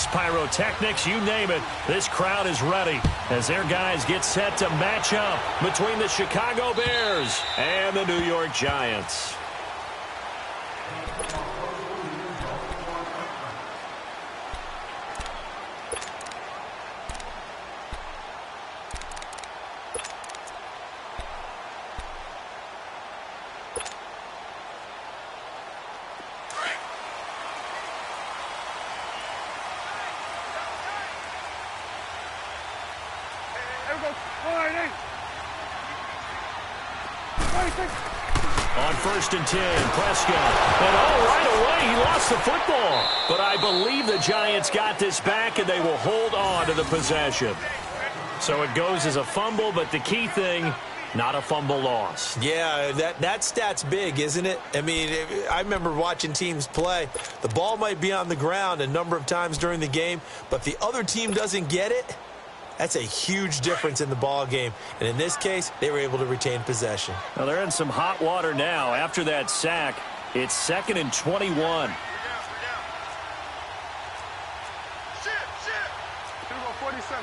fireworks, pyrotechnics, you name it. This crowd is ready as their guys get set to match up between the Chicago Bears and the New York Giants. On 1st and 10, Prescott. And right away, he lost the football. But I believe the Giants got this back, and they will hold on to the possession. So it goes as a fumble, but the key thing, not a fumble loss. Yeah, that stat's big, isn't it? I mean, I remember watching teams play. The ball might be on the ground a number of times during the game, but if the other team doesn't get it, that's a huge difference in the ball game. And in this case, they were able to retain possession. Well, they're in some hot water now. After that sack, it's 2nd and 21. Here we go, 47.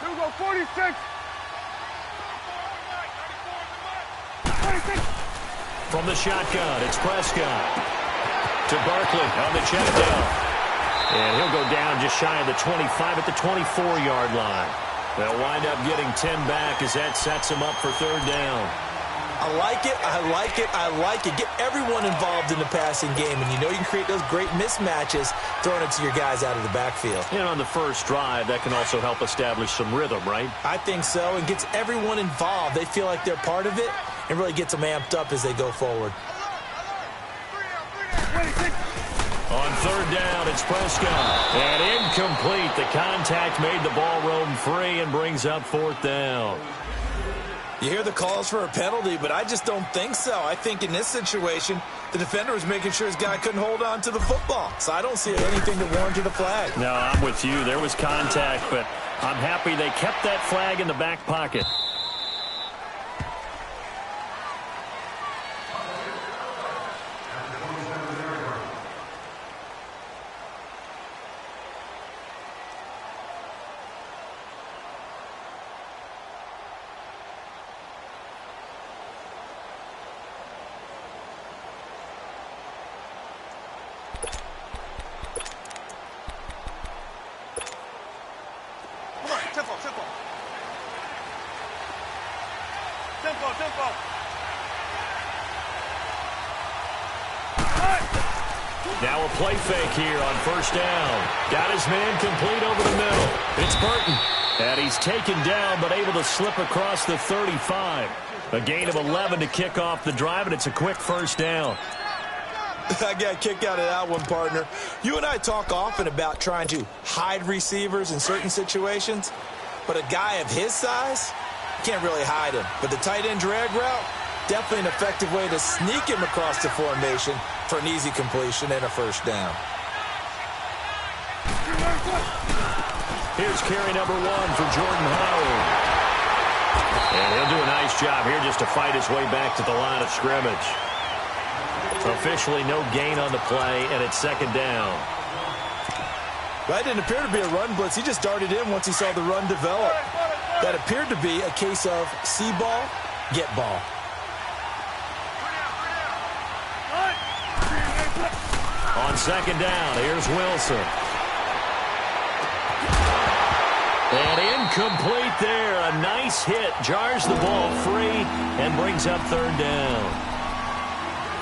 Here we go, 46. 46. From the shotgun, it's Prescott. To Barkley on the check down. And he'll go down just shy of the 25 at the 24-yard line. They'll wind up getting 10 back as that sets him up for 3rd down. I like it, I like it, I like it. Get everyone involved in the passing game, and you know you can create those great mismatches throwing it to your guys out of the backfield. And on the first drive, that can also help establish some rhythm, right? I think so, and gets everyone involved. They feel like they're part of it and really gets them amped up as they go forward. On 3rd down, it's Prescott. And incomplete. The contact made the ball roam free and brings up 4th down. You hear the calls for a penalty, but I just don't think so. I think in this situation, the defender was making sure his guy couldn't hold on to the football. So I don't see anything that warranted a flag. No, I'm with you. There was contact, but I'm happy they kept that flag in the back pocket. Now a play fake here on 1st down. Got his man complete over the middle. It's Burton. And he's taken down but able to slip across the 35. A gain of 11 to kick off the drive, and it's a quick 1st down. I got a kick out of that one, partner. You and I talk often about trying to hide receivers in certain situations, but a guy of his size, you can't really hide him. But the tight end drag route, definitely an effective way to sneak him across the formation for an easy completion and a 1st down. Here's carry number 1 for Jordan Howard. And he'll do a nice job here just to fight his way back to the line of scrimmage. Officially no gain on the play, and it's 2nd down. That didn't appear to be a run blitz. He just darted in once he saw the run develop. That appeared to be a case of see ball, get ball. On 2nd down, here's Wilson. And incomplete there. A nice hit. Jars the ball free and brings up 3rd down.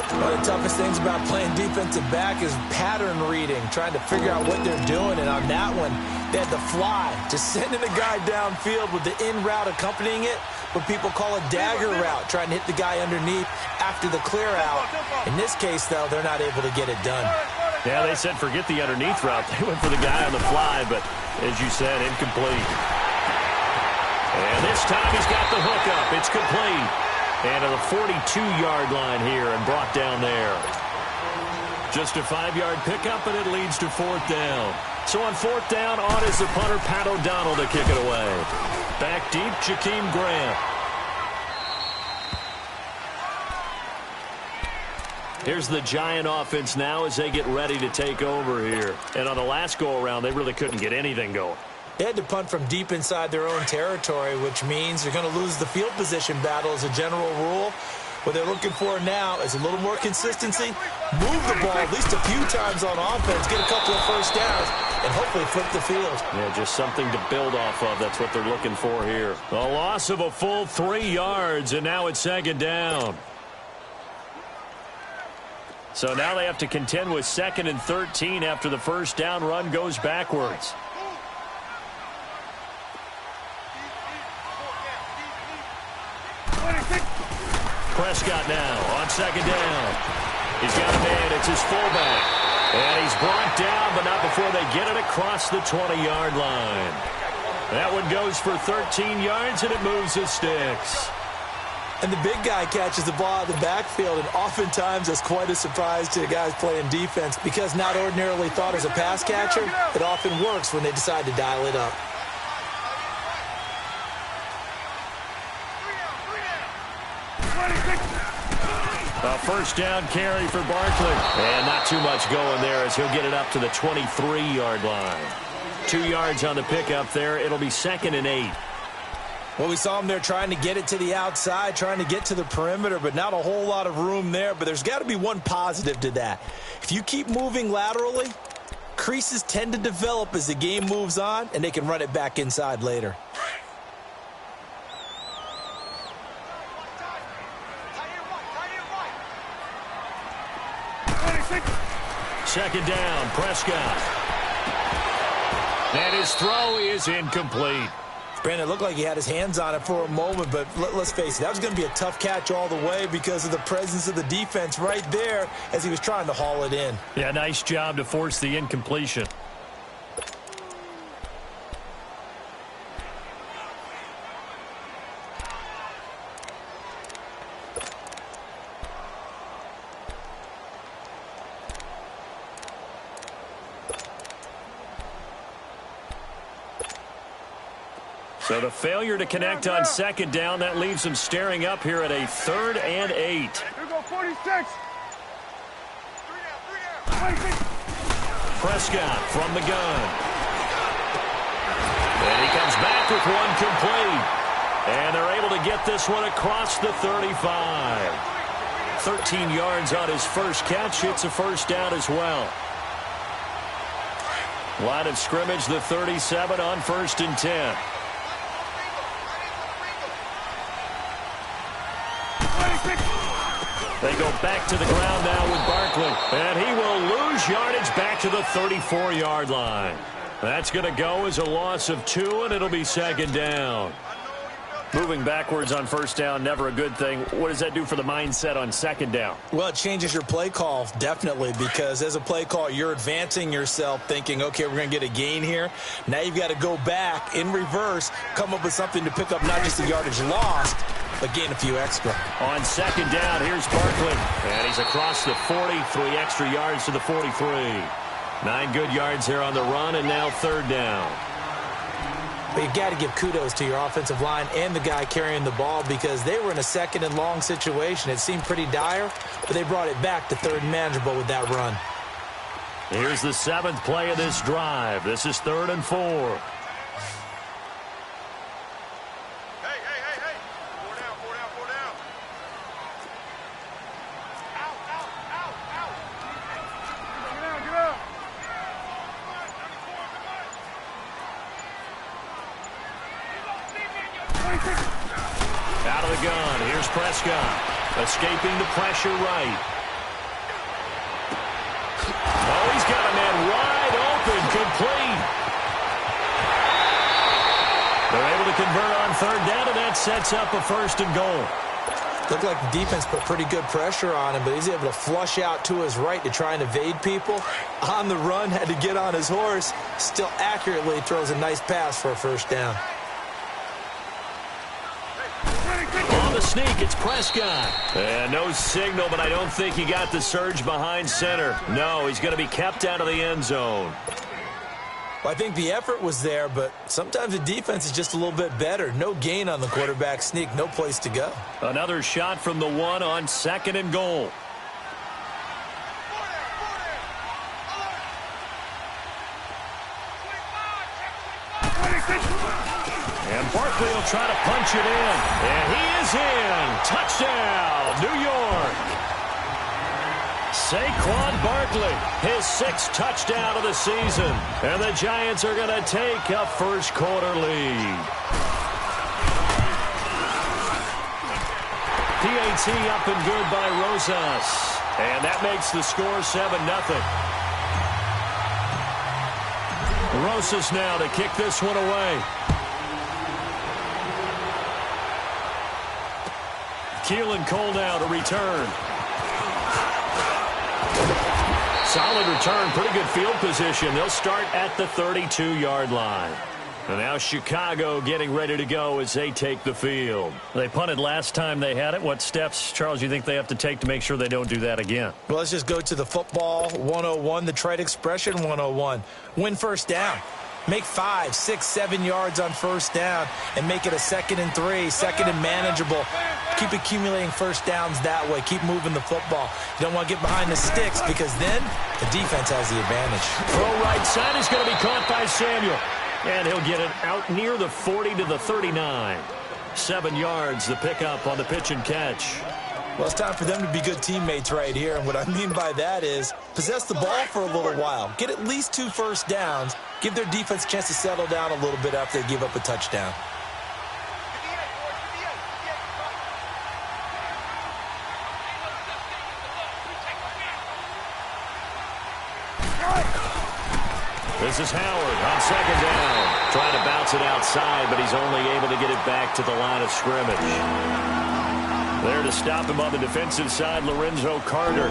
One of the toughest things about playing defensive back is pattern reading, trying to figure out what they're doing. And on that one, they had the fly, just sending the guy downfield with the in route accompanying it, what people call a dagger route, trying to hit the guy underneath after the clear out. In this case, though, they're not able to get it done. Yeah, they said forget the underneath route. They went for the guy on the fly, but as you said, incomplete. And this time he's got the hook up. It's complete. And to the 42-yard line here and brought down there. Just a 5-yard pickup, and it leads to 4th down. So on 4th down, on is the punter, Pat O'Donnell, to kick it away. Back deep, Jakeem Grant. Here's the Giant offense now as they get ready to take over here. And on the last go-around, they really couldn't get anything going. They had to punt from deep inside their own territory, which means you're going to lose the field position battle as a general rule. What they're looking for now is a little more consistency, move the ball at least a few times on offense, get a couple of first downs, and hopefully flip the field. Yeah, just something to build off of. That's what they're looking for here. A loss of a full 3 yards, and now it's second down. So now they have to contend with 2nd and 13 after the first down run goes backwards. Prescott now on 2nd down. He's got a man. It's his fullback. And he's brought down, but not before they get it across the 20-yard line. That one goes for 13 yards, and it moves the sticks. And the big guy catches the ball out of the backfield, and oftentimes it's quite a surprise to the guys playing defense because not ordinarily thought as a pass catcher, it often works when they decide to dial it up. A first down carry for Barkley. And not too much going there as he'll get it up to the 23-yard line. 2 yards on the pickup there. It'll be 2nd and 8. Well, we saw him there trying to get it to the outside, trying to get to the perimeter, but not a whole lot of room there. But there's got to be one positive to that. If you keep moving laterally, creases tend to develop as the game moves on, and they can run it back inside later. Second down, Prescott. And his throw is incomplete. Brandon, it looked like he had his hands on it for a moment, but let's face it, that was going to be a tough catch all the way because of the presence of the defense right there as he was trying to haul it in. Yeah, nice job to force the incompletion. So the failure to connect on 2nd down, that leaves them staring up here at a 3rd and 8. Here go 46. Prescott from the gun. And he comes back with one complete. And they're able to get this one across the 35. 13 yards on his first catch. It's a first down as well. Line of scrimmage, the 37 on 1st and 10. They go back to the ground now with Barkley. And he will lose yardage back to the 34-yard line. That's going to go as a loss of 2, and it'll be 2nd down. Moving backwards on 1st down, never a good thing. What does that do for the mindset on 2nd down? Well, it changes your play call, definitely, because as a play call, you're advancing yourself thinking, okay, we're going to get a gain here. Now you've got to go back in reverse, come up with something to pick up not just the yardage lost, but gain a few extra. On 2nd down, here's Barkley. And he's across the 40, 3 extra yards to the 43. 9 good yards there on the run, and now 3rd down. But you've got to give kudos to your offensive line and the guy carrying the ball because they were in a 2nd and long situation. It seemed pretty dire, but they brought it back to 3rd and manageable with that run. Here's the 7th play of this drive. This is 3rd and 4. Out of the gun, here's Prescott. Escaping the pressure right. Oh, he's got a man wide open, complete. They're able to convert on 3rd down, and that sets up a 1st and goal. Looked like the defense put pretty good pressure on him, but he's able to flush out to his right to try and evade people. On the run, had to get on his horse. Still accurately throws a nice pass for a 1st down. On the sneak, it's Prescott. And no signal, but I don't think he got the surge behind center. No, he's going to be kept out of the end zone. Well, I think the effort was there, but sometimes the defense is just a little bit better. No gain on the quarterback sneak, no place to go. Another shot from the 1 on 2nd and goal. And Barkley will try to punch it in. And he is in. Touchdown, New York. Saquon Barkley, his 6th touchdown of the season. And the Giants are going to take a first-quarter lead. PAT up and good by Rosas. And that makes the score 7-0. Rosas now to kick this one away. Keelan Cole now to return. Solid return, pretty good field position. They'll start at the 32-yard line. And now Chicago getting ready to go as they take the field. They punted last time they had it. What steps, Charles, do you think they have to take to make sure they don't do that again? Well, let's just go to the football 101, the trade expression 101. Win first down. Make 5, 6, 7 yards on first down and make it a 2nd and 3, 2nd and manageable. Keep accumulating first downs that way. Keep moving the football. You don't want to get behind the sticks because then the defense has the advantage. Throw right side is going to be caught by Samuel. And he'll get it out near the 40 to the 39. 7 yards, the pickup on the pitch and catch. Well, it's time for them to be good teammates right here. And what I mean by that is possess the ball for a little while. Get at least 2 first downs. Give their defense a chance to settle down a little bit after they give up a touchdown. This is Howard on 2nd down. Trying to bounce it outside, but he's only able to get it back to the line of scrimmage. There to stop him on the defensive side, Lorenzo Carter.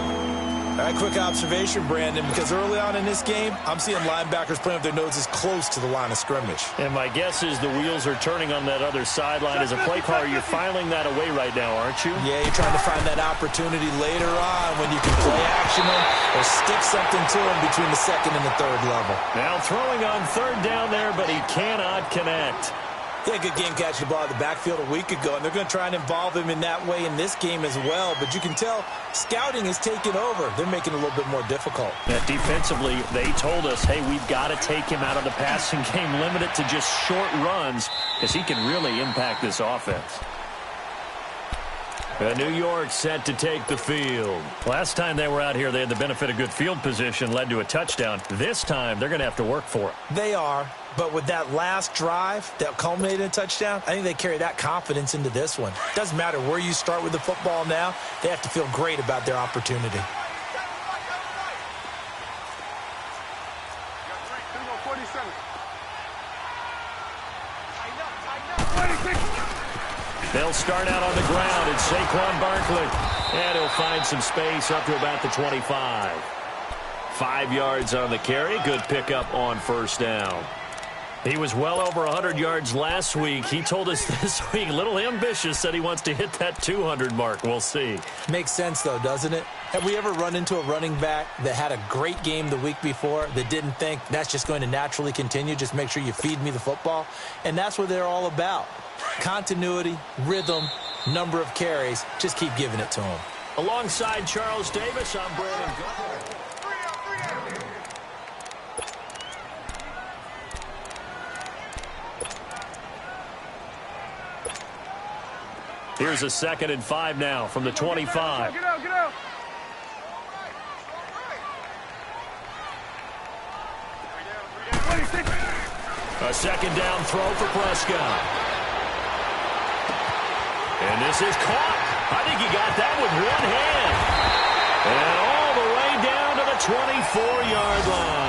All right, quick observation, Brandon, because early on in this game, I'm seeing linebackers playing with their noses close to the line of scrimmage. And my guess is the wheels are turning on that other sideline. As a play caller, you're filing that away right now, aren't you? Yeah, you're trying to find that opportunity later on when you can play action them or stick something to them between the 2nd and the 3rd level. Now throwing on 3rd down there, but he cannot connect. He had a good game catching the ball in the backfield a week ago, and they're going to try and involve him in that way in this game as well. But you can tell scouting is taking over. They're making it a little bit more difficult. Yeah, defensively, they told us, hey, we've got to take him out of the passing game, limit it to just short runs, because he can really impact this offense. New York set to take the field. Last time they were out here, they had the benefit of good field position, led to a touchdown. This time, they're going to have to work for it. They are, but with that last drive that culminated in a touchdown, I think they carry that confidence into this one. Doesn't matter where you start with the football now, they have to feel great about their opportunity. They'll start out on the ground. It's Saquon Barkley. And he'll find some space up to about the 25. 5 yards on the carry. Good pickup on first down. He was well over 100 yards last week. He told us this week, a little ambitious, said he wants to hit that 200 mark. We'll see. Makes sense, though, doesn't it? Have we ever run into a running back that had a great game the week before that didn't think that's just going to naturally continue? Just make sure you feed me the football. And that's what they're all about. Continuity, rhythm, number of carries. Just keep giving it to him. Alongside Charles Davis, I'm Brandon Garner. Here's a 2nd and 5 now from the 25. Get out, get out. A 2nd down throw for Prescott. And this is caught. I think he got that with one hand. And all the way down to the 24-yard line.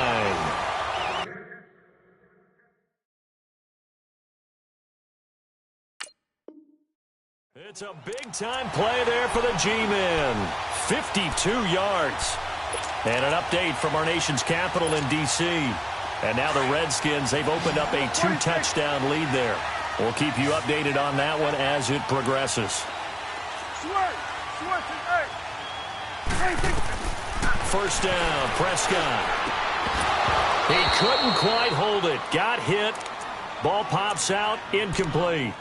It's a big-time play there for the G-Men. 52 yards. And an update from our nation's capital in D.C. And now the Redskins, they've opened up a 2-touchdown lead there. We'll keep you updated on that one as it progresses. First down, Prescott. He couldn't quite hold it. Got hit. Ball pops out, incomplete.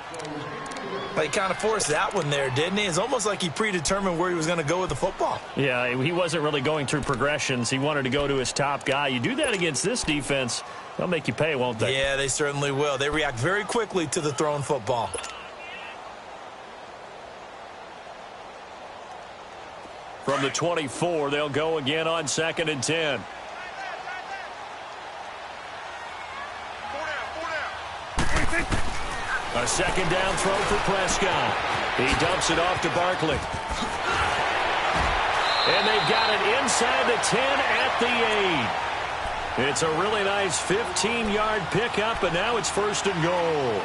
Well, he kind of forced that one there, didn't he? It's almost like he predetermined where he was going to go with the football. Yeah, he wasn't really going through progressions. He wanted to go to his top guy. You do that against this defense, they'll make you pay, won't they? Yeah, they certainly will. They react very quickly to the thrown football. From the 24, they'll go again on 2nd and 10. A second down throw for Prescott. He dumps it off to Barkley. And they've got it inside the 10 at the 8. It's a really nice 15-yard pickup, and now it's 1st and goal.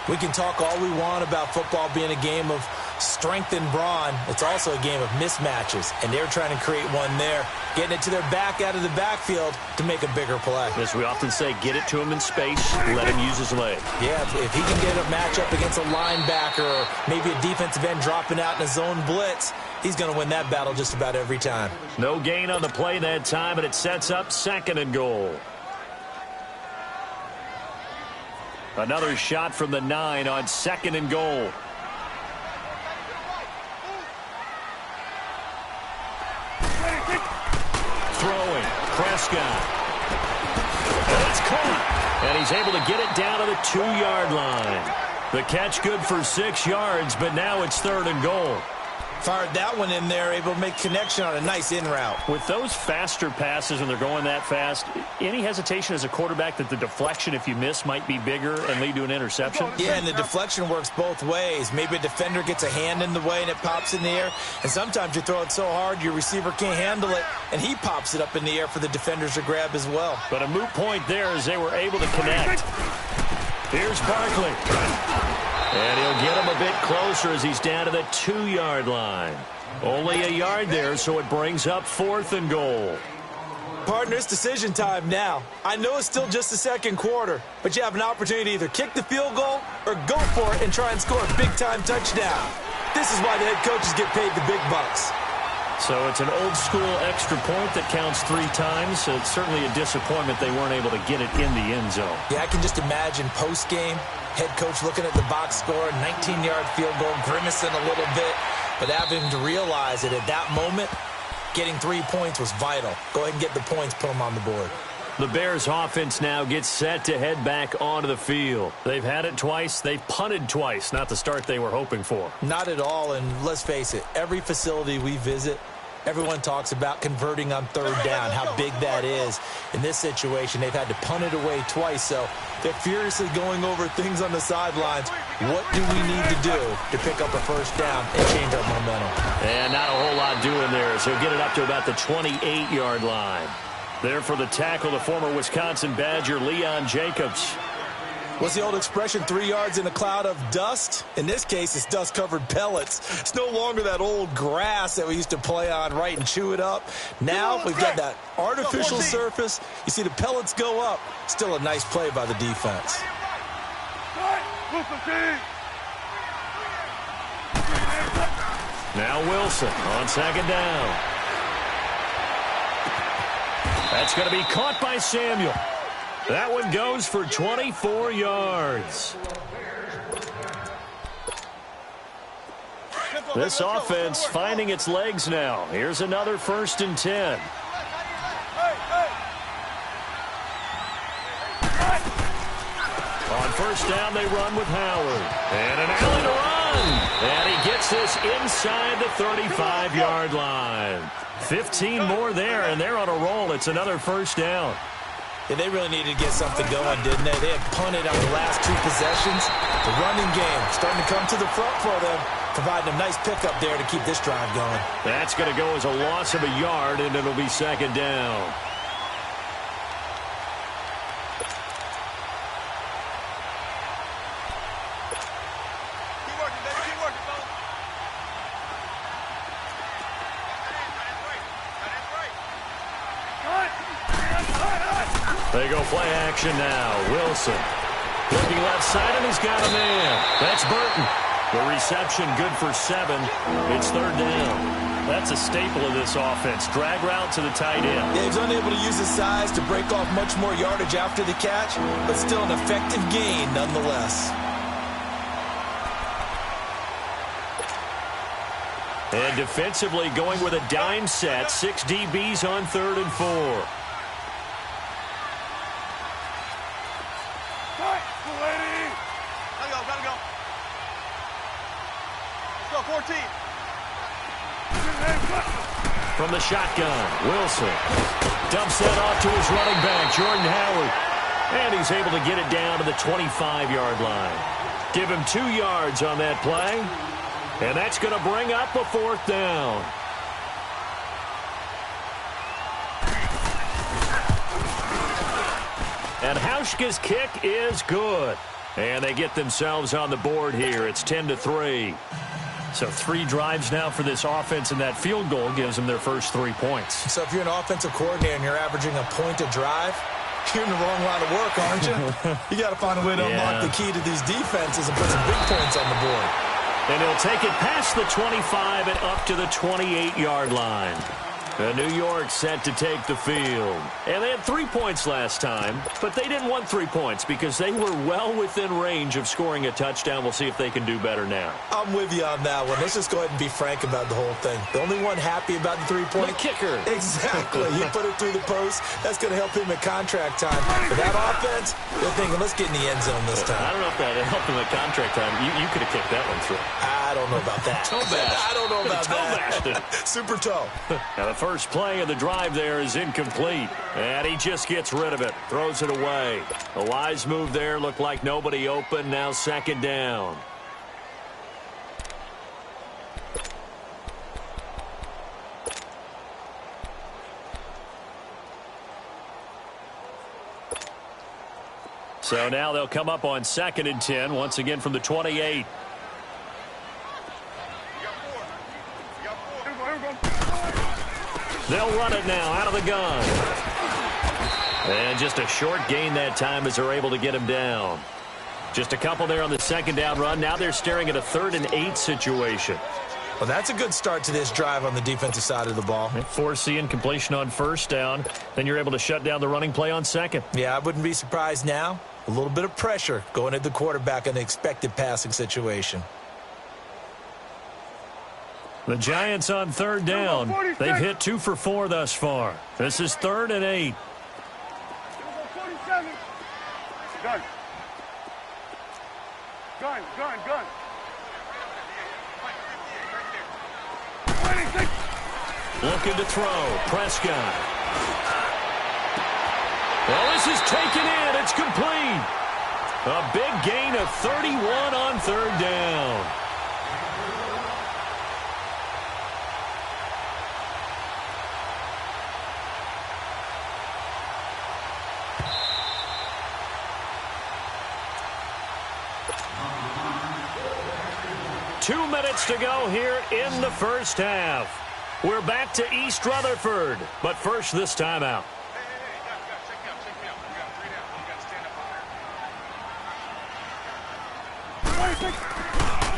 We can talk all we want about football being a game of strength and brawn. It's also a game of mismatches, and they're trying to create one there, getting it to their back out of the backfield to make a bigger play. As we often say, get it to him in space, let him use his leg. Yeah, if he can get a matchup against a linebacker or maybe a defensive end dropping out in a zone blitz, he's going to win that battle just about every time. No gain on the play that time, and it sets up 2nd and goal. Another shot from the 9 on 2nd and goal. Throwing, Prescott. And it's caught. And he's able to get it down to the 2-yard line. The catch good for 6 yards, but now it's 3rd and goal. Fired that one in there, able to make connection on a nice in route. With those faster passes and they're going that fast, any hesitation as a quarterback that the deflection, if you miss, might be bigger and lead to an interception? Yeah, and the deflection works both ways. Maybe a defender gets a hand in the way and it pops in the air. And sometimes you throw it so hard your receiver can't handle it, and he pops it up in the air for the defenders to grab as well. But a moot point there as they were able to connect. Here's Barkley. And he'll get him a bit closer as he's down to the 2-yard line. Only a yard there, so it brings up 4th and goal. Partner, it's decision time now. I know it's still just the 2nd quarter, but you have an opportunity to either kick the field goal or go for it and try and score a big-time touchdown. This is why the head coaches get paid the big bucks. So it's an old-school extra point that counts 3 times. So it's certainly a disappointment they weren't able to get it in the end zone. Yeah, I can just imagine post-game, head coach looking at the box score, 19-yard field goal, grimacing a little bit, but having to realize that at that moment, getting 3 points was vital. Go ahead and get the points, put them on the board. The Bears offense now gets set to head back onto the field. They've had it twice. They've punted twice. Not the start they were hoping for. Not at all, and let's face it, every facility we visit, everyone talks about converting on 3rd down, how big that is. In this situation, they've had to punt it away twice, so they're furiously going over things on the sidelines. What do we need to do to pick up a 1st down and change our momentum? And not a whole lot doing there, so he'll get it up to about the 28-yard line. There for the tackle, the former Wisconsin Badger, Leon Jacobs. What's the old expression, 3 yards in a cloud of dust? In this case, it's dust-covered pellets. It's no longer that old grass that we used to play on, right, and chew it up. Now we've got that artificial surface. You see the pellets go up. Still a nice play by the defense. Now Wilson on 2nd down. That's going to be caught by Samuel. That one goes for 24 yards. This offense finding its legs now. Here's another 1st and 10. On 1st down, they run with Howard. And an alley to run. And he gets this inside the 35-yard line. 15 more there, and they're on a roll. It's another 1st down. Yeah, they really needed to get something going, didn't they? They had punted on the last 2 possessions. The running game starting to come to the front for them, providing a nice pickup there to keep this drive going. That's going to go as a loss of a yard, and it'll be 2nd down. They go play action now. Wilson looking left side, and he's got a man. That's Burton. The reception good for 7. It's 3rd down. That's a staple of this offense. Drag route to the tight end. Yeah, he's unable to use his size to break off much more yardage after the catch, but still an effective gain nonetheless. And defensively going with a dime set. 6 DBs on 3rd and 4. Gotta go. Let's go, 14. From the shotgun, Wilson dumps that off to his running back, Jordan Howard. And he's able to get it down to the 25-yard line. Give him 2 yards on that play. And that's going to bring up a 4th down. And Hauschka's kick is good. And they get themselves on the board here. It's 10-3. So 3 drives now for this offense, and that field goal gives them their first 3 points. So if you're an offensive coordinator and you're averaging a point a drive, you're in the wrong line of work, aren't you? You got to find a way to unlock the key to these defenses and put some big points on the board. And he'll take it past the 25 and up to the 28-yard line. New York set to take the field. And they had 3 points last time, but they didn't want 3 points because they were well within range of scoring a touchdown. We'll see if they can do better now. I'm with you on that one. Let's just go ahead and be frank about the whole thing. The only one happy about the 3-point. The kicker. Exactly. He put it through the post. That's going to help him at contract time. For that offense, they're thinking, let's get in the end zone this time. I don't know if that helped him at contract time. You could have kicked that one through. I don't know about that. Toe bash. I don't know about that. Super toe. Now the first play of the drive there is incomplete. And he just gets rid of it. Throws it away. A wise move there. Looked like nobody open. Now 2nd down. So now they'll come up on 2nd and 10. Once again from the 28. They'll run it now out of the gun. And just a short gain that time as they're able to get him down. Just a couple there on the 2nd down run. Now they're staring at a 3rd and 8 situation. Well, that's a good start to this drive on the defensive side of the ball. Force the incompletion on 1st down. Then you're able to shut down the running play on 2nd. Yeah, I wouldn't be surprised now. A little bit of pressure going at the quarterback in the expected passing situation. The Giants on 3rd down. They've hit 2 for 4 thus far. This is 3rd and 8. 47. Gun. Looking to throw. Prescott. Well, this is taken in. It's complete. A big gain of 31 on 3rd down. Two minutes to go here in the first half. We're back to East Rutherford, but first this timeout.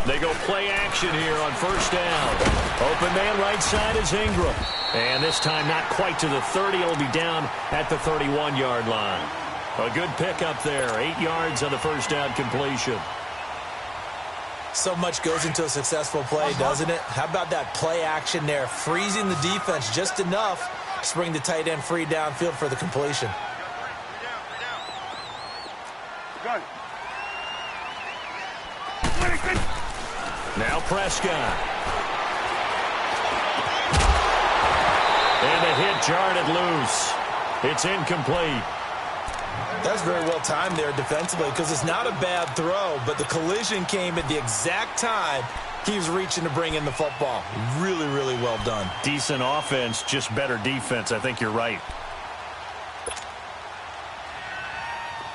They go play action here on 1st down. Open man right side is Ingram. And this time not quite to the 30. It'll be down at the 31-yard line. A good pickup there. 8 yards on the 1st down completion. So much goes into a successful play, doesn't it? How about that play action there? Freezing the defense just enough to bring the tight end free downfield for the completion. Gun. Now Prescott. And the hit jarred it loose. It's incomplete. That's very well timed there defensively because it's not a bad throw, but the collision came at the exact time he was reaching to bring in the football. Really, really well done. Decent offense, just better defense. I think you're right.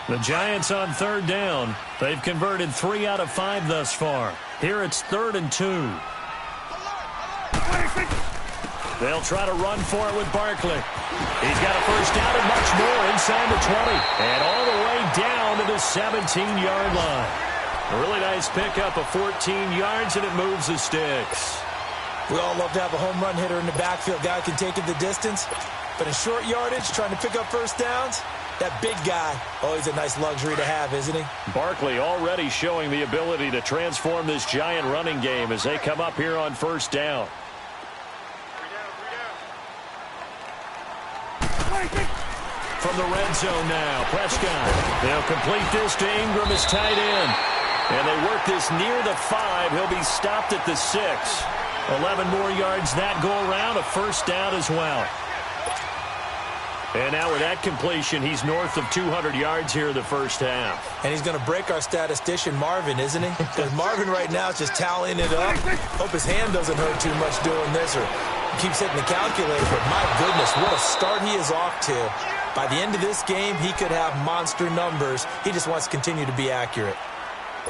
The Giants on 3rd down. They've converted 3 out of 5 thus far. Here it's 3rd and 2. They'll try to run for it with Barkley. He's got a 1st down and much more inside the 20. And all the way down to the 17-yard line. A really nice pickup of 14 yards, and it moves the sticks. We all love to have a home run hitter in the backfield. Guy can take it the distance. But in short yardage, trying to pick up 1st downs, that big guy, always a nice luxury to have, isn't he? Barkley already showing the ability to transform this Giant running game as they come up here on 1st down. from the red zone now. Prescott, they'll complete this to Ingram, his tight end. And they work this near the 5. He'll be stopped at the 6. 11 more yards that go around, a first down as well. And now with that completion, he's north of 200 yards here in the first half. And he's going to break our statistician, Marvin, isn't he? Because Marvin right now is just tallying it up. Hope his hand doesn't hurt too much doing this or keeps hitting the calculator. But my goodness, what a start he is off to. By the end of this game, he could have monster numbers. He just wants to continue to be accurate.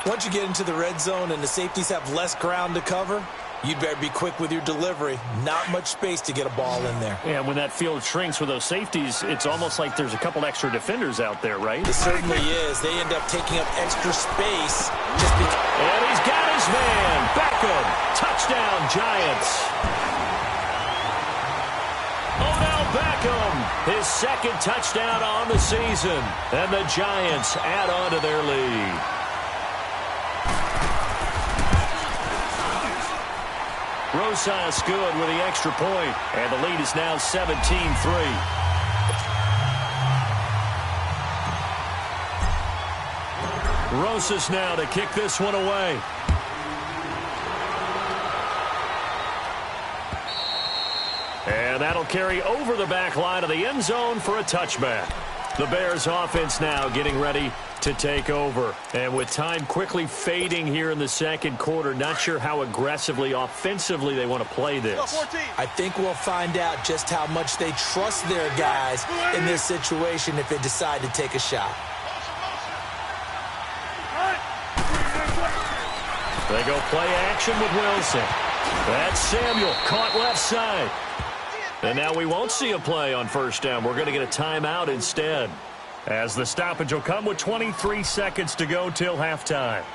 Once you get into the red zone and the safeties have less ground to cover, you'd better be quick with your delivery. Not much space to get a ball in there. Yeah, when that field shrinks with those safeties, it's almost like there's a couple extra defenders out there, right? It certainly is. They end up taking up extra space just because. And he's got his man. Beckham. Touchdown, Giants. Odell Beckham, his second touchdown on the season. And the Giants add on to their lead. Rosas good with the extra point, and the lead is now 17-3. Rosas now to kick this one away. And that'll carry over the back line of the end zone for a touchback. The Bears offense now getting ready to take over. And with time quickly fading here in the second quarter, not sure how aggressively, offensively they want to play this. I think we'll find out just how much they trust their guys in this situation if they decide to take a shot. They go play action with Wilson. That's Samuel, caught left side. And now we won't see a play on first down. We're going to get a timeout instead, as the stoppage will come with 23 seconds to go till halftime.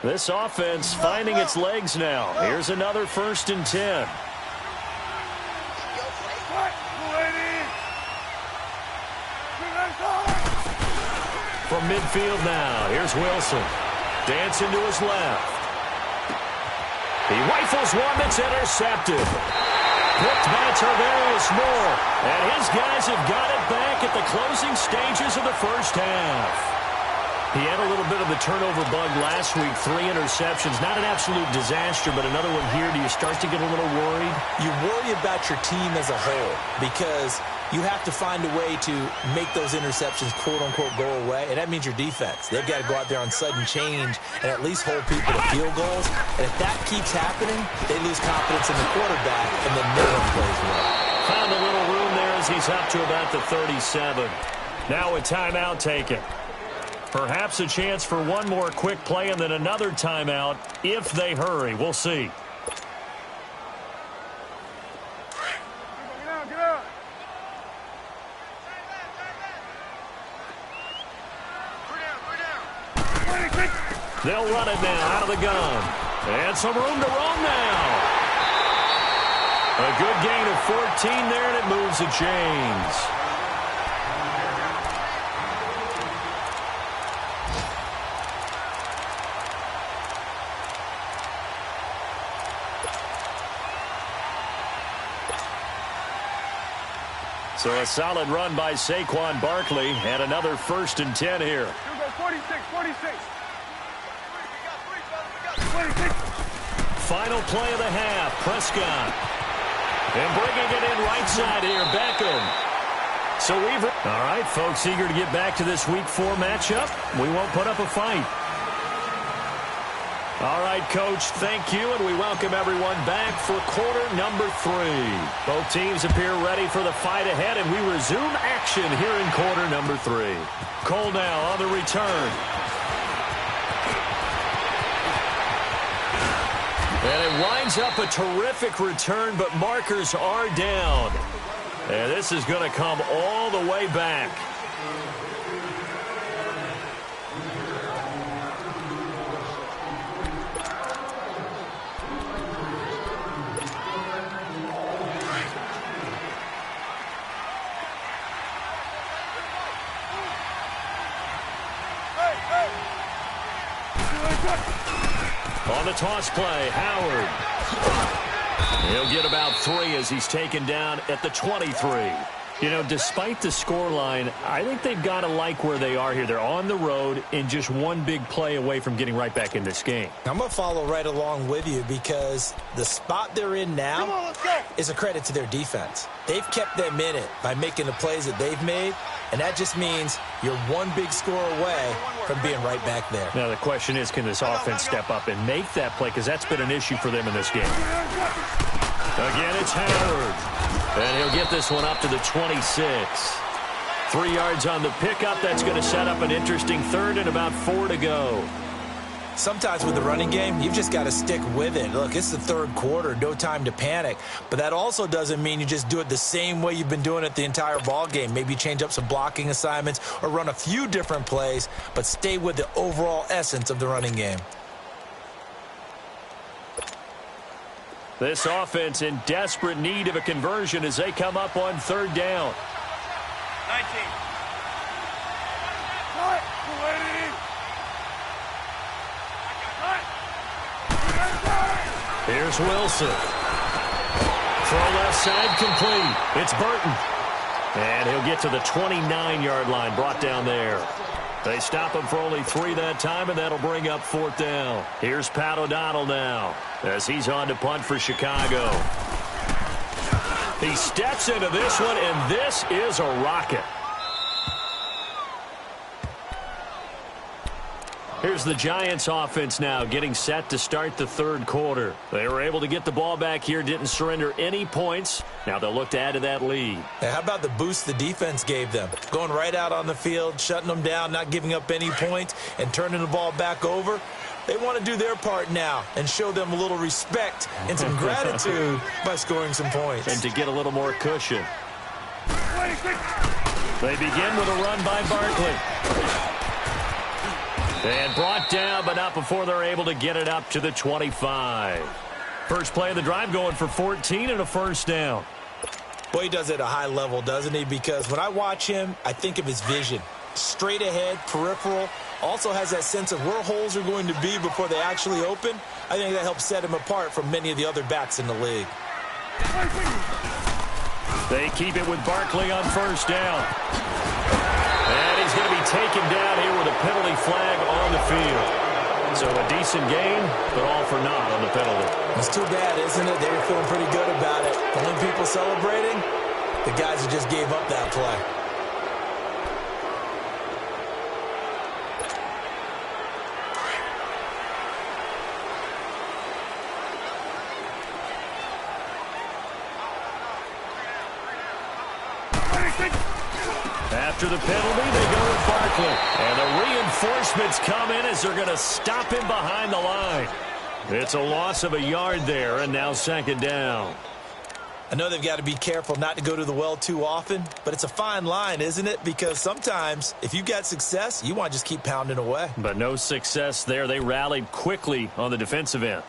This offense finding its legs now. Here's another 1st and 10. From midfield now, here's Wilson. Dancing to his left. He rifles one that's intercepted. Picked by Tarvarius Moore. And his guys have got it back at the closing stages of the first half. He had a little bit of the turnover bug last week. 3 interceptions. Not an absolute disaster, but another one here. Do you start to get a little worried? You worry about your team as a whole because you have to find a way to make those interceptions, quote-unquote, go away, and that means your defense. They've got to go out there on sudden change and at least hold people to field goals. And if that keeps happening, they lose confidence in the quarterback, and then no one plays well. Found a little room there as he's up to about the 37. Now a timeout taken. Perhaps a chance for one more quick play and then another timeout if they hurry. We'll see. They'll run it now out of the gun. And some room to roam now. A good gain of 14 there, and it moves the chains. So a solid run by Saquon Barkley, and another 1st and 10 here. 46. Final play of the half, Prescott. And bringing it in right side here, Beckham. So we've... All right, folks, eager to get back to this Week 4 matchup. We won't put up a fight. All right, Coach, thank you, and we welcome everyone back for quarter number 3. Both teams appear ready for the fight ahead, and we resume action here in quarter number 3. Cole now on the return. And it winds up a terrific return, but markers are down. And this is going to come all the way back. On the toss play, Howard. He'll get about 3 as he's taken down at the 23. You know, despite the scoreline, I think they've got to like where they are here. They're on the road and just one big play away from getting right back in this game. I'm going to follow right along with you because the spot they're in now is a credit to their defense. They've kept them in it by making the plays that they've made, and that just means you're one big score away from being right back there. Now, the question is, can this offense step up and make that play? Because that's been an issue for them in this game. Again, it's Howard. And he'll get this one up to the 26. 3 yards on the pickup. That's going to set up an interesting third and about 4 to go. Sometimes with the running game, you've just got to stick with it. Look, it's the third quarter, no time to panic. But that also doesn't mean you just do it the same way you've been doing it the entire ball game. Maybe change up some blocking assignments or run a few different plays, but stay with the overall essence of the running game. This offense in desperate need of a conversion as they come up on third down. 19. Here's Wilson. Throw left side complete. It's Burton. And he'll get to the 29-yard line, brought down there. They stop him for only 3 that time, and that'll bring up 4th down. Here's Pat O'Donnell now as he's on to punt for Chicago. He steps into this one, and this is a rocket. Here's the Giants offense now getting set to start the third quarter. They were able to get the ball back here, didn't surrender any points. Now they'll look to add to that lead. Hey, how about the boost the defense gave them? Going right out on the field, shutting them down, not giving up any points, and turning the ball back over. They want to do their part now and show them a little respect and some gratitude by scoring some points. And to get a little more cushion. They begin with a run by Barkley. And brought down, but not before they're able to get it up to the 25. First play of the drive going for 14 and a first down. Boy, he does it at a high level, doesn't he? Because when I watch him, I think of his vision. Straight ahead, peripheral. Also has that sense of where holes are going to be before they actually open. I think that helps set him apart from many of the other backs in the league. They keep it with Barkley on first down. And he's going to be taken down here with a penalty flag on the field. So a decent game, but all for naught on the penalty. It's too bad, isn't it? They were feeling pretty good about it. The only people celebrating, the guys who just gave up that play. After the penalty, they go with Barkley. And the reinforcements come in as they're going to stop him behind the line. It's a loss of a yard there, and now second down. I know they've got to be careful not to go to the well too often, but it's a fine line, isn't it? Because sometimes, if you've got success, you want to just keep pounding away. But no success there. They rallied quickly on the defensive end.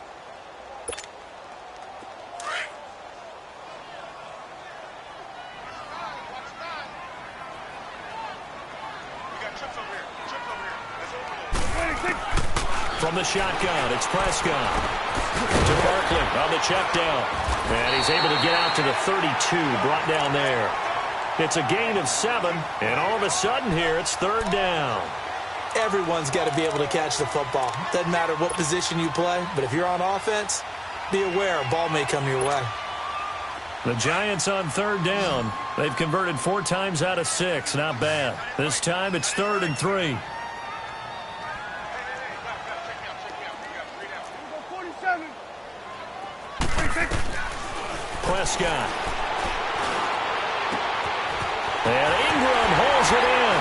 From the shotgun, it's Prescott to Barkley on the check down. And he's able to get out to the 32, brought down there. It's a gain of 7, and all of a sudden here, it's third down. Everyone's got to be able to catch the football. Doesn't matter what position you play, but if you're on offense, be aware a ball may come your way. The Giants on third down. They've converted 4 times out of 6. Not bad. This time it's 3rd and 3. Prescott. And Ingram holds it in.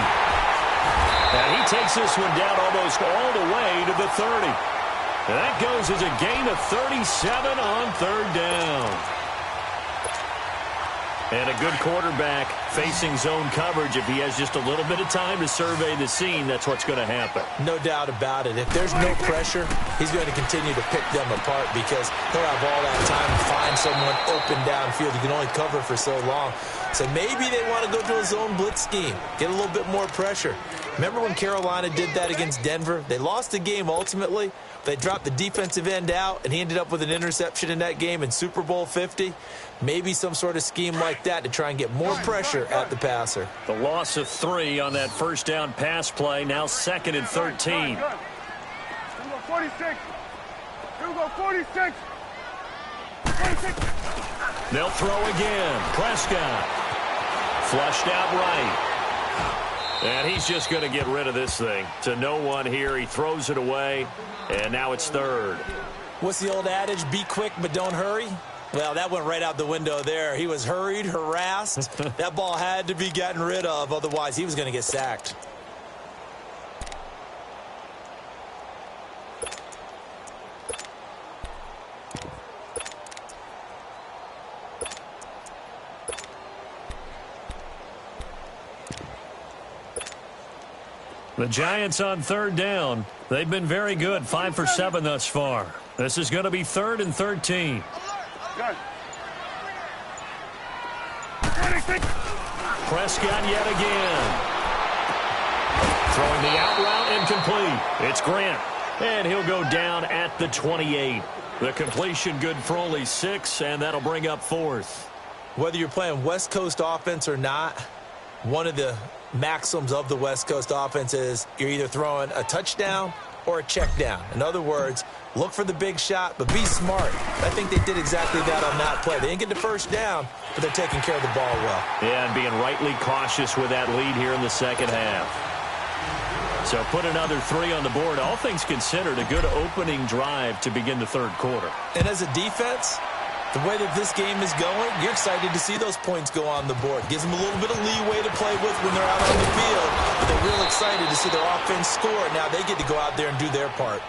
And he takes this one down almost all the way to the 30. And that goes as a gain of 37 on third down. And a good quarterback facing zone coverage. If he has just a little bit of time to survey the scene, that's what's going to happen. No doubt about it. If there's no pressure, he's going to continue to pick them apart because he'll have all that time to find someone open downfield. You can only cover for so long. So maybe they want to go to a zone blitz scheme, get a little bit more pressure. Remember when Carolina did that against Denver? They lost the game ultimately. They dropped the defensive end out, and he ended up with an interception in that game in Super Bowl 50. Maybe some sort of scheme like that to try and get more pressure at the passer. The loss of 3 on that first down pass play, now 2nd and 13. Here we go, 46. Here we go, 46. 46. They'll throw again. Prescott. Flushed out right. And he's just going to get rid of this thing. To no one here. He throws it away, and now it's 3rd. What's the old adage? Be quick, but don't hurry. Well, that went right out the window there. He was hurried, harassed. That ball had to be gotten rid of. Otherwise, he was going to get sacked. The Giants on 3rd down. They've been very good, 5 for 7 thus far. This is going to be 3rd and 13. Good. Prescott yet again. Throwing the out route, incomplete. It's Grant, and he'll go down at the 28. The completion good for only 6, and that'll bring up 4th. Whether you're playing West Coast offense or not, one of the maxims of the West Coast offense is you're either throwing a touchdown or a check down. In other words, look for the big shot, but be smart. I think they did exactly that on that play. They didn't get the first down, but they're taking care of the ball well. Yeah, and being rightly cautious with that lead here in the second half. So put another 3 on the board. All things considered, a good opening drive to begin the 3rd quarter. And as a defense, the way that this game is going, you're excited to see those points go on the board. Gives them a little bit of leeway to play with when they're out on the field, but they're real excited to see their offense score. Now they get to go out there and do their part.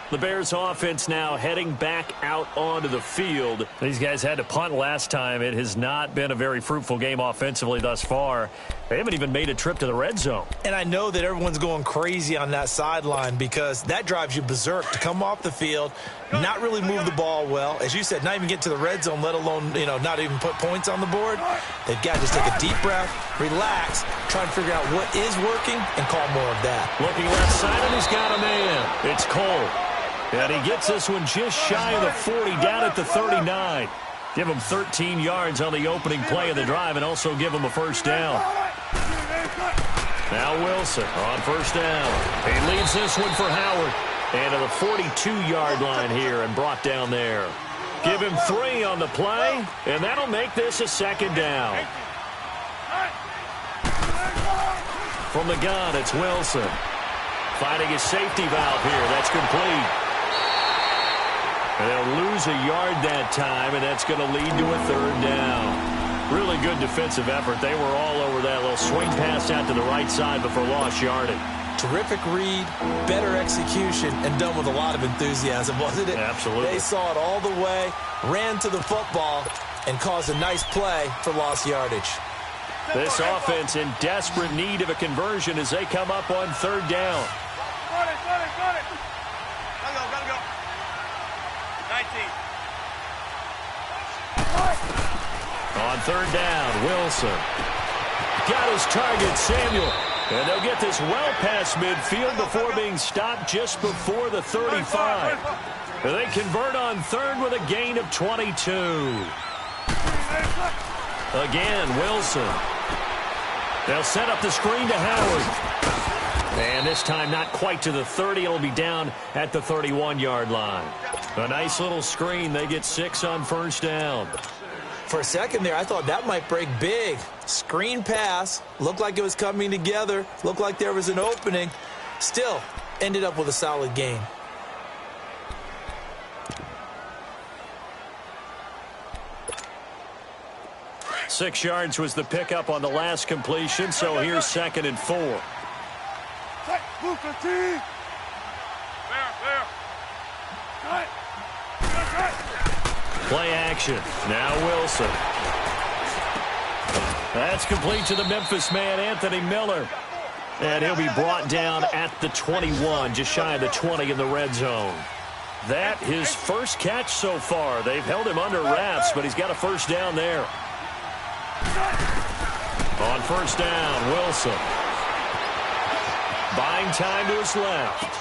The Bears offense now heading back out onto the field. These guys had to punt last time. It has not been a very fruitful game offensively thus far. They haven't even made a trip to the red zone. And I know that everyone's going crazy on that sideline because that drives you berserk to come off the field, not really move the ball well. As you said, not even get to the red zone, let alone, not even put points on the board. They've got to just take a deep breath, relax, try and figure out what is working, and call more of that. Looking left side, and he's got a man. It's Cole. And he gets this one just shy of the 40, down at the 39. Give him 13 yards on the opening play of the drive and also give him a first down. Now Wilson on first down. He leads this one for Howard. And to the 42-yard line here and brought down there. Give him 3 on the play, and that'll make this a 2nd down. From the gun, it's Wilson. Finding his safety valve here. That's complete. And they'll lose a yard that time, and that's going to lead to a 3rd down. Really good defensive effort. They were all over that little swing pass out to the right side before lost yardage. Terrific read, better execution, and done with a lot of enthusiasm, wasn't it? Absolutely. They saw it all the way, ran to the football, and caused a nice play for lost yardage. This offense in desperate need of a conversion as they come up on 3rd down. Got it. Gotta go. 19. On 3rd down, Wilson. Got his target, Samuel. And they'll get this well past midfield before being stopped just before the 35. And they convert on 3rd with a gain of 22. Again, Wilson. They'll set up the screen to Howard. And this time not quite to the 30. It'll be down at the 31-yard line. A nice little screen. They get 6 on first down. For a second there, I thought that might break big. Screen pass. Looked like it was coming together. Looked like there was an opening. Still, ended up with a solid gain. Six yards was the pickup on the last completion, so here's 2nd and 4. Move the team. There. Play action. Now Wilson. That's complete to the Memphis man, Anthony Miller. And he'll be brought down at the 21, just shy of the 20 in the red zone. That his first catch so far. They've held him under wraps, but he's got a first down there. On first down, Wilson. Buying time to his left.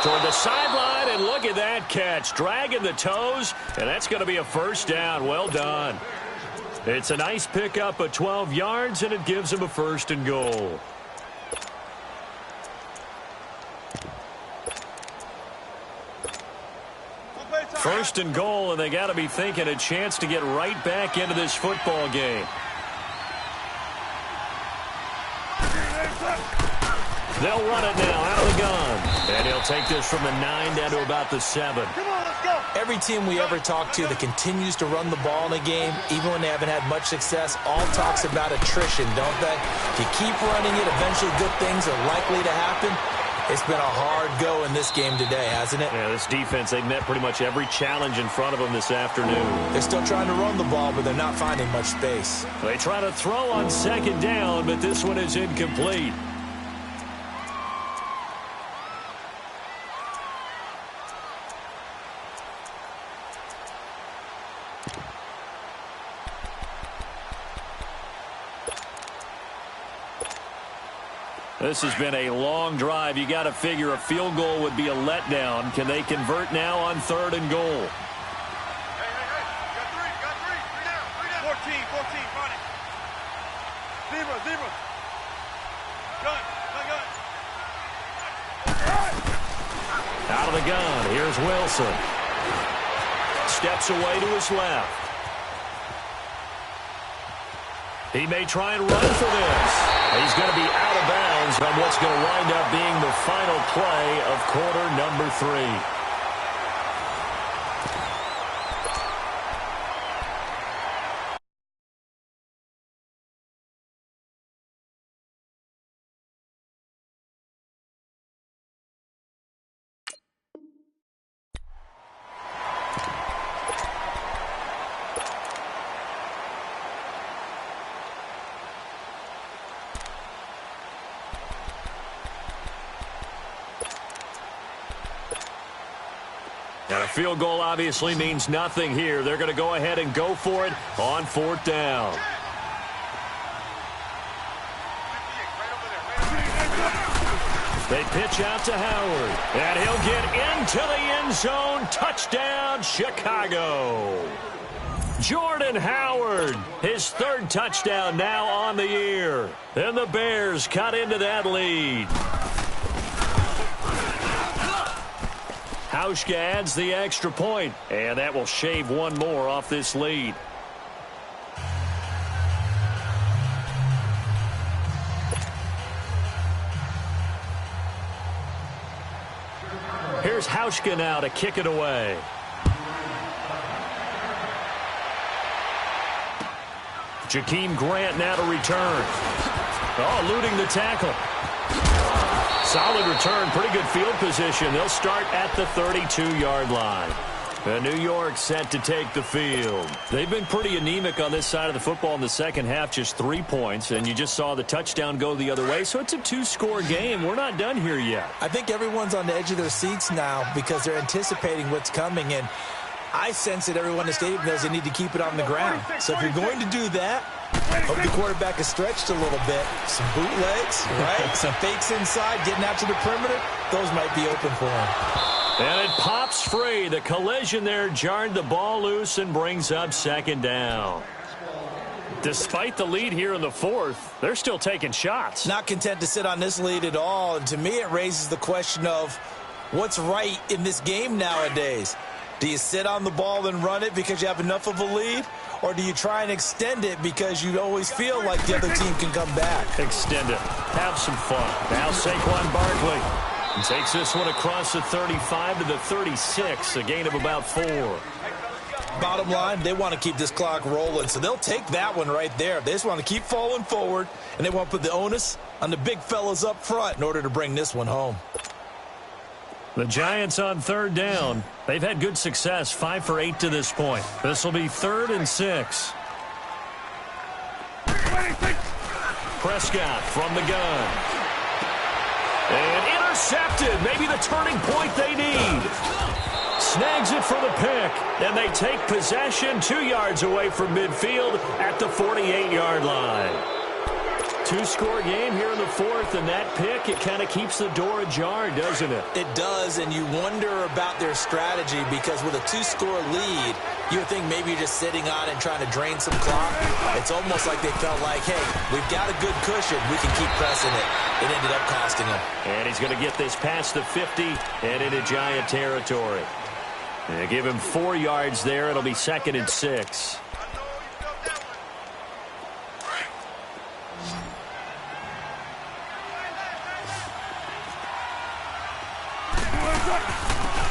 Toward the sideline, and look at that catch. Dragging the toes, and that's going to be a first down. Well done. It's a nice pickup of 12 yards, and it gives him a 1st and goal. First and goal, and they got to be thinking a chance to get right back into this football game. They'll run it now out of the gun. And he'll take this from the 9 down to about the 7. Come on, let's go. Every team we ever talk to that continues to run the ball in a game, even when they haven't had much success, all talks about attrition, don't they? If you keep running it, eventually good things are likely to happen. It's been a hard go in this game today, hasn't it? Yeah, this defense, they've met pretty much every challenge in front of them this afternoon. They're still trying to run the ball, but they're not finding much space. They try to throw on 2nd down, but this one is incomplete. This has been a long drive. You got to figure a field goal would be a letdown. Can they convert now on 3rd and goal? Hey. Got three. Three down. 14, running. Zebra. Gun. Out of the gun. Here's Wilson. Steps away to his left. He may try and run for this. He's going to be out of bounds on what's going to wind up being the final play of quarter number 3. Now, a field goal obviously means nothing here. They're going to go ahead and go for it on 4th down. They pitch out to Howard, and he'll get into the end zone. Touchdown, Chicago. Jordan Howard, his 3rd touchdown now on the year. And the Bears cut into that lead. Hauschka adds the extra point, and that will shave one more off this lead. Here's Hauschka now to kick it away. Jakeem Grant now to return. Oh, eluding the tackle. Solid return, pretty good field position. They'll start at the 32-yard line. New York set to take the field. They've been pretty anemic on this side of the football in the second half, just 3 points, and you just saw the touchdown go the other way, so it's a 2-score game. We're not done here yet. I think everyone's on the edge of their seats now because they're anticipating what's coming, and I sense that everyone in the stadium knows they need to keep it on the ground. So if you're going to do that, hope the quarterback is stretched a little bit. Some bootlegs, right? Some fakes inside, getting out to the perimeter. Those might be open for him. And it pops free. The collision there jarred the ball loose and brings up 2nd down. Despite the lead here in the 4th, they're still taking shots. Not content to sit on this lead at all. And to me, it raises the question of what's right in this game nowadays. Do you sit on the ball and run it because you have enough of a lead? Or do you try and extend it because you always feel like the other team can come back? Extend it. Have some fun. Now Saquon Barkley takes this one across the 35 to the 36, a gain of about 4. Bottom line, they want to keep this clock rolling, so they'll take that one right there. They just want to keep falling forward, and they want to put the onus on the big fellas up front in order to bring this one home. The Giants on 3rd down. They've had good success, 5 for 8 to this point. This will be 3rd and 6. Prescott from the gun. And intercepted. Maybe the turning point they need. Snags it for the pick. And they take possession 2 yards away from midfield at the 48-yard line. two-score game here in the fourth, and that pick, it kind of keeps the door ajar, doesn't it? It does, and you wonder about their strategy because with a two-score lead, you would think maybe you're just sitting on it and trying to drain some clock. It's almost like they felt like, hey, we've got a good cushion. We can keep pressing it. It ended up costing them. And he's going to get this past the 50 and into Giant territory. They give him 4 yards there. It'll be 2nd and 6.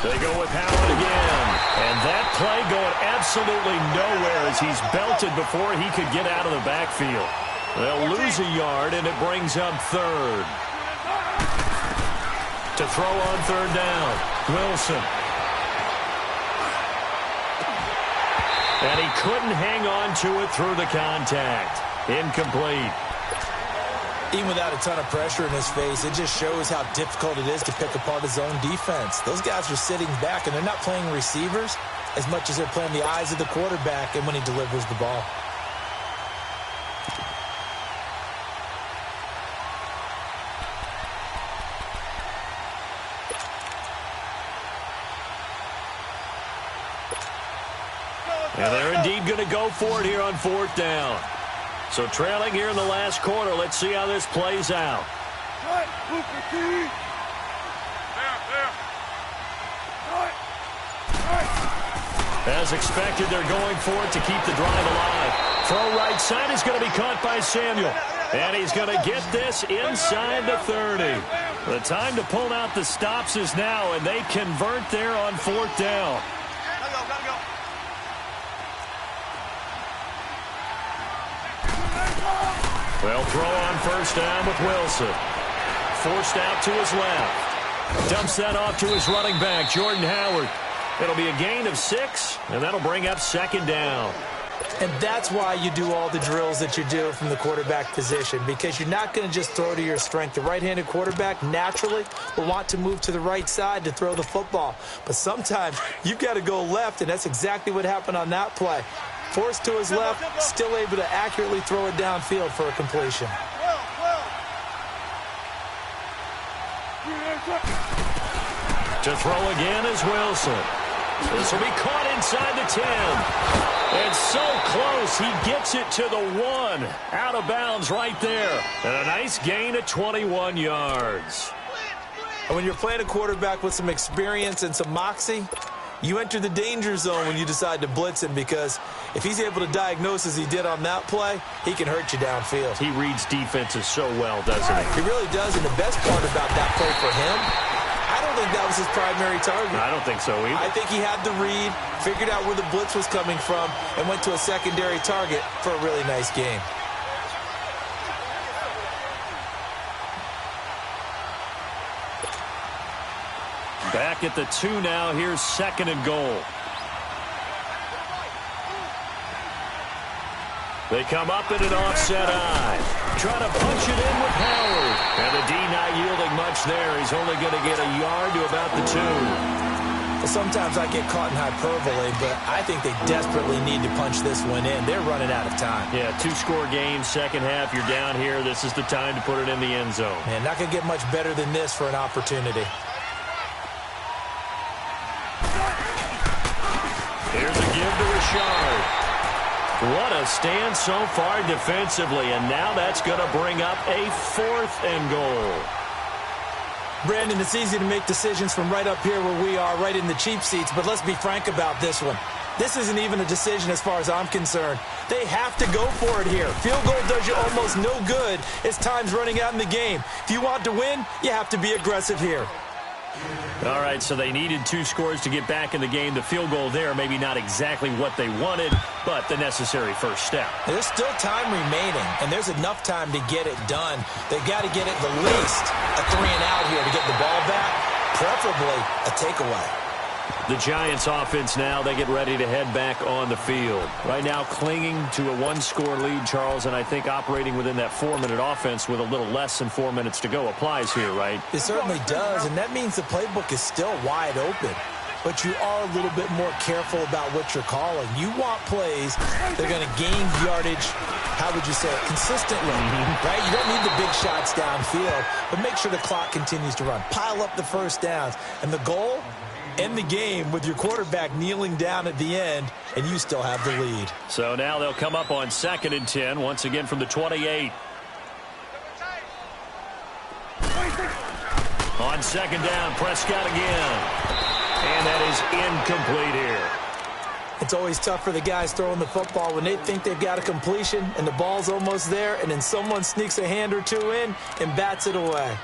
They go with Howard again. And that play going absolutely nowhere as he's belted before he could get out of the backfield. They'll lose a yard, and it brings up 3rd. To throw on 3rd down, Wilson. And he couldn't hang on to it through the contact. Incomplete. Even without a ton of pressure in his face, it just shows how difficult it is to pick apart his own defense. Those guys are sitting back, and they're not playing receivers as much as they're playing the eyes of the quarterback and when he delivers the ball. And they're indeed going to go for it here on 4th down. So trailing here in the last quarter. Let's see how this plays out. As expected, they're going for it to keep the drive alive. Throw right side is going to be caught by Samuel. And he's going to get this inside the 30. The time to pull out the stops is now, and they convert there on 4th down. They'll throw on 1st down with Wilson. Forced out to his left. Dumps that off to his running back, Jordan Howard. It'll be a gain of 6, and that'll bring up 2nd down. And that's why you do all the drills that you do from the quarterback position, because you're not going to just throw to your strength. The right-handed quarterback naturally will want to move to the right side to throw the football. But sometimes you've got to go left, and that's exactly what happened on that play. Forced to his left, still able to accurately throw it downfield for a completion. To throw again is Wilson. This will be caught inside the 10. It's so close, he gets it to the 1. Out of bounds right there. And a nice gain of 21 yards. And when you're playing a quarterback with some experience and some moxie, you enter the danger zone when you decide to blitz him, because if he's able to diagnose as he did on that play, he can hurt you downfield. He reads defenses so well, doesn't he? He really does, and the best part about that play for him, I don't think that was his primary target. I don't think so either. I think he had the read, figured out where the blitz was coming from, and went to a secondary target for a really nice game. Back at the 2 now. Here's 2nd and goal. They come up in an offset eye. Trying to punch it in with Howard. And the D not yielding much there. He's only going to get a yard to about the 2. Well, sometimes I get caught in hyperbole, but I think they desperately need to punch this one in. They're running out of time. Yeah, 2-score game, second half. You're down here. This is the time to put it in the end zone. Man, not going to get much better than this for an opportunity. Here's a give to Richard. What a stand so far defensively, and now that's going to bring up a 4th and goal. Brandon, it's easy to make decisions from right up here where we are, right in the cheap seats, but let's be frank about this one. This isn't even a decision as far as I'm concerned. They have to go for it here. Field goal does you almost no good as time's running out in the game. If you want to win, you have to be aggressive here. All right, so they needed 2 scores to get back in the game. The field goal there, maybe not exactly what they wanted, but the necessary first step. There's still time remaining, and there's enough time to get it done. They've got to get at the least a 3 and out here to get the ball back, preferably a takeaway. The Giants offense now, they get ready to head back on the field. Right now clinging to a 1-score lead, Charles, and I think operating within that 4-minute offense with a little less than 4 minutes to go applies here, right? It certainly does, and that means the playbook is still wide open. but you are a little bit more careful about what you're calling. You want plays that are going to gain yardage, how would you say it, consistently, right? You don't need the big shots downfield, but make sure the clock continues to run. Pile up the first downs. And the goal, end the game with your quarterback kneeling down at the end, and you still have the lead. So now they'll come up on 2nd and 10, once again from the 28. On 2nd down, Prescott again. And that is incomplete here. It's always tough for the guys throwing the football when they think they've got a completion and the ball's almost there, and then someone sneaks a hand or two in and bats it away.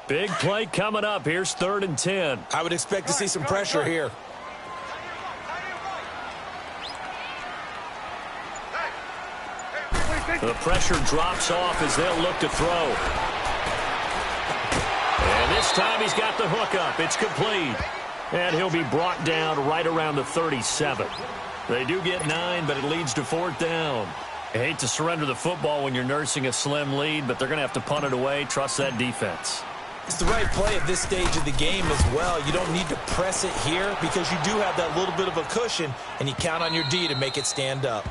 Big play coming up. Here's 3rd and 10. I would expect to see some pressure here. The pressure drops off as they'll look to throw. And this time he's got the hook up. It's complete. And he'll be brought down right around the 37. They do get 9, but it leads to 4th down. I hate to surrender the football when you're nursing a slim lead, but they're going to have to punt it away. Trust that defense. It's the right play at this stage of the game as well. You don't need to press it here because you do have that little bit of a cushion, and you count on your D to make it stand up.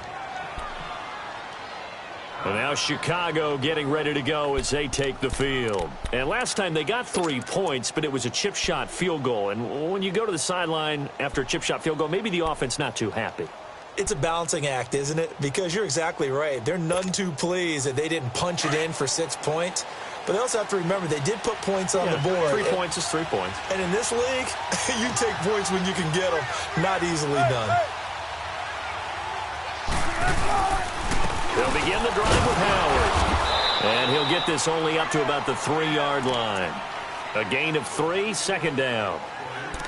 Well, now Chicago getting ready to go as they take the field. And last time they got 3 points, but it was a chip shot field goal. And when you go to the sideline after a chip shot field goal, maybe the offense not too happy. It's a balancing act, isn't it? Because you're exactly right. They're none too pleased that they didn't punch it in for 6 points. But they also have to remember they did put points on the board. 3 points is 3 points. And in this league, you take points when you can get them. Not easily done. They'll begin the drive with Howard. And he'll get this only up to about the 3-yard line. A gain of 3, 2nd down.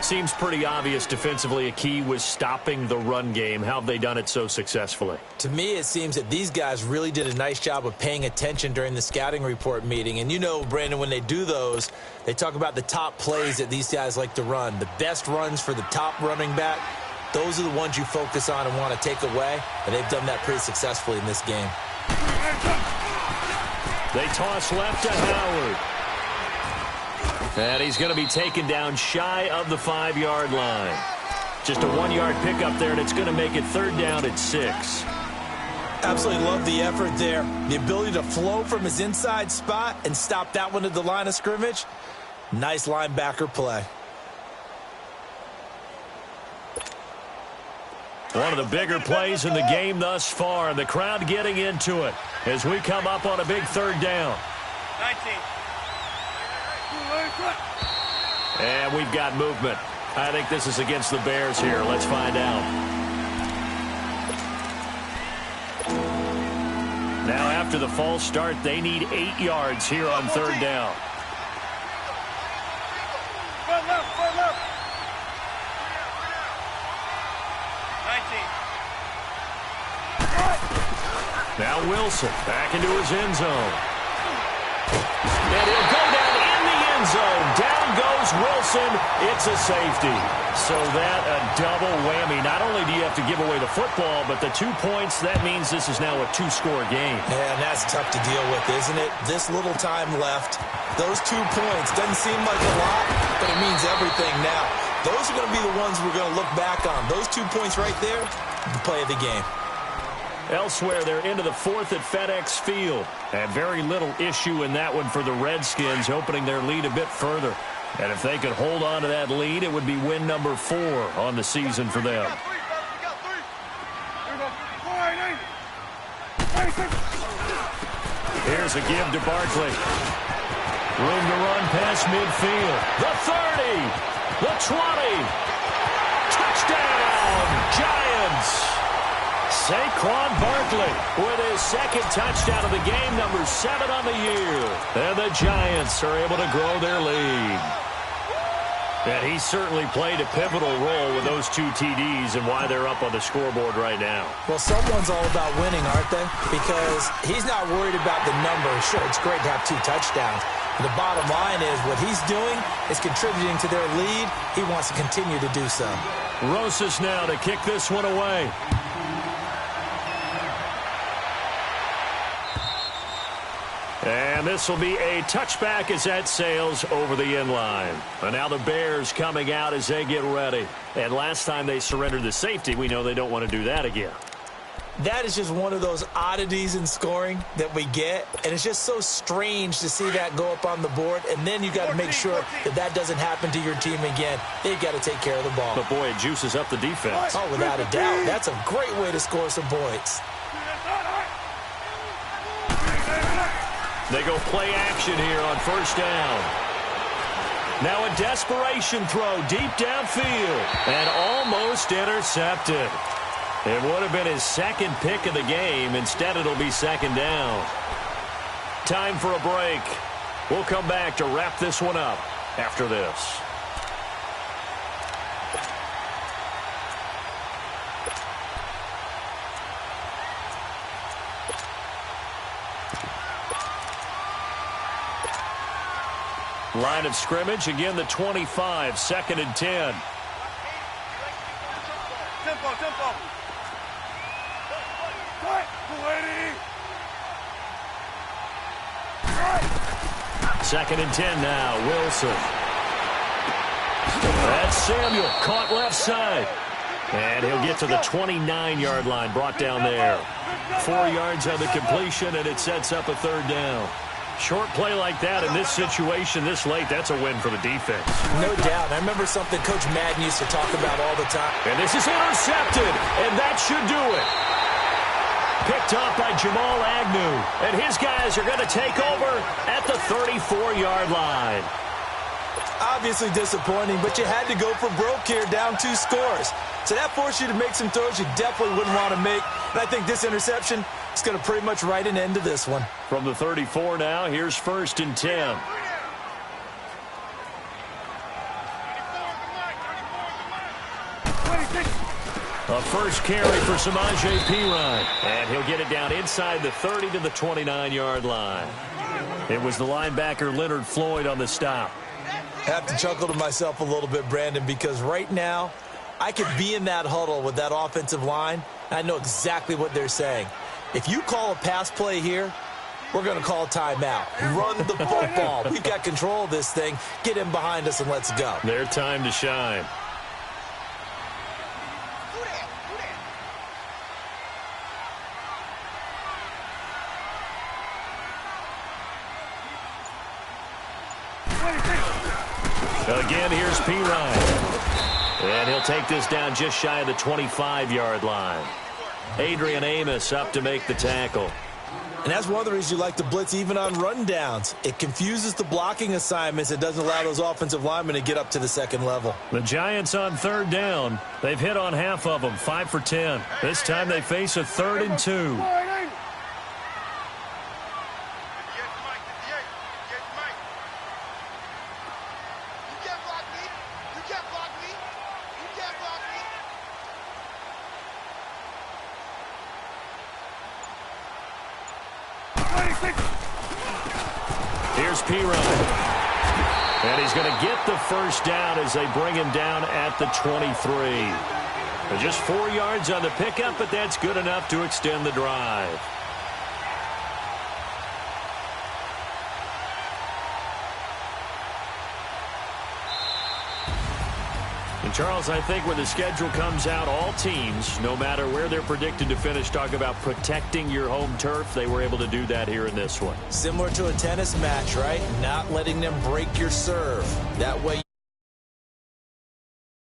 Seems pretty obvious defensively a key was stopping the run game. How have they done it so successfully? To me, it seems that these guys really did a nice job of paying attention during the scouting report meeting. And you know, Brandon, when they do those, they talk about the top plays that these guys like to run. The best runs for the top running back, those are the ones you focus on and want to take away. And they've done that pretty successfully in this game. They toss left to Howard. And he's going to be taken down shy of the 5-yard line. Just a 1-yard pickup there, and it's going to make it 3rd down at 6. Absolutely love the effort there. The ability to flow from his inside spot and stop that one at the line of scrimmage. Nice linebacker play. One of the bigger plays in the game thus far. The crowd getting into it as we come up on a big 3rd down. 19. And we've got movement. I think this is against the Bears here. Let's find out. Now after the false start, they need 8 yards here on 3rd down. Front left, front left. 19. Now Wilson back into his end zone. And he'll go down in the end zone. Down goes Wilson. It's a safety. So that a double whammy. Not only do you have to give away the football, but the 2 points, that means this is now a 2-score game. Yeah, and that's tough to deal with, isn't it? This little time left. Those 2 points doesn't seem like a lot, but it means everything now. Those are going to be the ones we're going to look back on. Those 2 points right there, the play of the game. Elsewhere, they're into the 4th at FedEx Field. And very little issue in that one for the Redskins, opening their lead a bit further. And if they could hold on to that lead, it would be win number 4 on the season for them. Here's a give to Barkley. Room to run past midfield. The 30. The 20. Touchdown, Giants. Saquon Barkley with his 2nd touchdown of the game, number 7 on the year. And the Giants are able to grow their lead. And he certainly played a pivotal role with those 2 TDs and why they're up on the scoreboard right now. Well, someone's all about winning, aren't they? Because he's not worried about the number. Sure, it's great to have 2 touchdowns. The bottom line is what he's doing is contributing to their lead. He wants to continue to do so. Rosas now to kick this one away. And this will be a touchback as that sails over the end line. And now the Bears coming out as they get ready. And last time they surrendered the safety, we know they don't want to do that again. That is just one of those oddities in scoring that we get. And it's just so strange to see that go up on the board. And then you got to make sure that that doesn't happen to your team again. They've got to take care of the ball. But, boy, it juices up the defense. Oh, without a doubt. That's a great way to score some points. They go play action here on first down. Now a desperation throw deep downfield and almost intercepted. It would have been his second pick of the game. Instead, it'll be second down. Time for a break. We'll come back to wrap this one up after this. Line of scrimmage, again the 25, 2nd and 10. Tempo, tempo. 2nd and 10 now, Wilson. That's Samuel, caught left side. And he'll get to the 29-yard line, brought down there. 4 yards on the completion, and it sets up a third down. Short play like that in this situation this late, that's a win for the defense. No doubt. I remember something Coach Madden used to talk about all the time. And this is intercepted, and that should do it. Picked off by Jamal Agnew, and his guys are going to take over at the 34-yard line. Obviously disappointing, but you had to go for broke here, down 2 scores. So that forced you to make some throws you definitely wouldn't want to make. And I think this interception is going to pretty much write an end to this one. From the 34 now, here's 1st and 10. A first carry for Samaje Perine. And he'll get it down inside the 30 to the 29-yard line. It was the linebacker Leonard Floyd on the stop. I have to chuckle to myself a little bit, Brandon, because right now I could be in that huddle with that offensive line. And I know exactly what they're saying. If you call a pass play here, we're going to call a timeout. Run the football. We've got control of this thing. Get him behind us and let's go. Their time to shine. Again, here's Perine. And he'll take this down just shy of the 25-yard line. Adrian Amos up to make the tackle. And that's one of the reasons you like to blitz even on rundowns. It confuses the blocking assignments. It doesn't allow those offensive linemen to get up to the second level. The Giants on 3rd down. They've hit on half of them, 5 for 10. This time they face a 3rd and 2. Here's Perine. And he's going to get the first down as they bring him down at the 23. Just 4 yards on the pickup, but that's good enough to extend the drive. And, Charles, I think when the schedule comes out, all teams, no matter where they're predicted to finish, talk about protecting your home turf. They were able to do that here in this one. Similar to a tennis match, right? Not letting them break your serve. That way